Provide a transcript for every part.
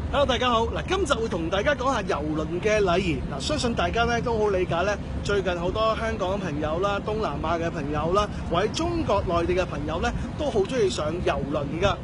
Hello，大家好。嗱，今集會同大家講下郵輪嘅禮儀。嗱，相信大家咧都好理解咧，最近好多香港嘅朋友啦、東南亞嘅朋友啦，或者中國內地嘅朋友咧，都好中意上郵輪㗎。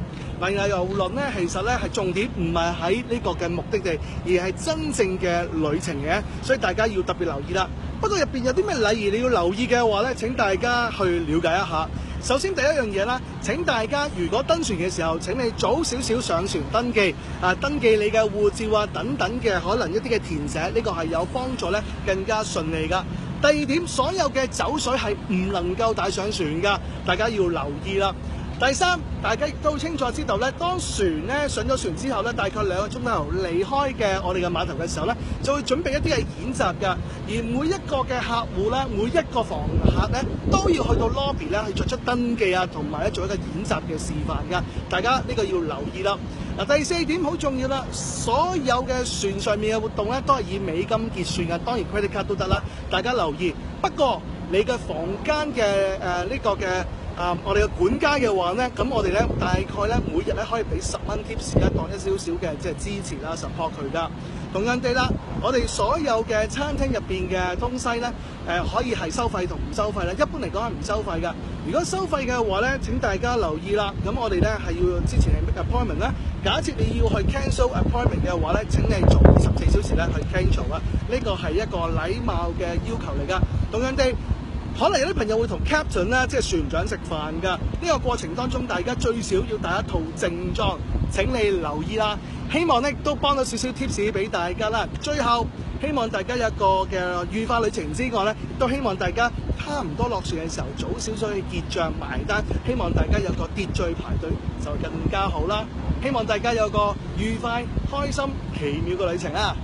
嗱，郵輪咧其實咧係重點唔係喺呢個嘅目的地，而係真正嘅旅程嘅，所以大家要特別留意啦。不過入邊有啲咩禮儀你要留意嘅話咧，請大家去了解一下。首先第一樣嘢啦，請大家如果登船嘅時候，請你早少少上船登記，登記你嘅護照啊等等嘅可能一啲嘅填寫，呢個係有幫助咧，更加順利噶。第二點，所有嘅酒水係唔能夠帶上船噶，大家要留意啦。第三，大家亦都清楚知道咧，當船咧上咗船之後咧，大概2個鐘頭離開嘅我哋嘅碼頭嘅時候咧，就會準備一啲嘅演習㗎。而每一個嘅客戶咧，每一個房客咧，都要去到 lobby 咧去作出登記啊，同埋咧做一個演習嘅示範㗎。大家呢個要留意啦。嗱，第四點好重要啦，所有嘅船上面嘅活動咧都係以美金結算嘅，當然 credit card 都得啦。大家留意。不過你嘅房間嘅呢個嘅我哋嘅管家嘅話咧，咁我哋咧大概咧每日咧可以俾10蚊 tips 啦，當一少少嘅即係支持啦 support 佢噶。同樣地啦，我哋所有嘅餐廳入邊嘅東西咧，可以係收費同唔收費咧。一般嚟講係唔收費噶。如果收費嘅話咧，請大家留意啦。咁我哋咧係要之前係 make appointment 啦。假設你要去 cancel appointment 嘅話咧，請你做24小時咧去 cancel 啊。呢個係一個禮貌嘅要求嚟噶。同樣地，可能有啲朋友會同 captain 啦，即係船長食飯㗎。呢個過程當中，大家最少要帶一套正裝。請你留意啦。希望咧都幫到少少 tips 俾大家啦。最後希望大家有一個嘅愉快旅程之外咧，亦都希望大家差唔多落船嘅時候早少少去結帳埋單。希望大家有個秩序排隊就更加好啦。希望大家有個愉快、開心、奇妙嘅旅程啊！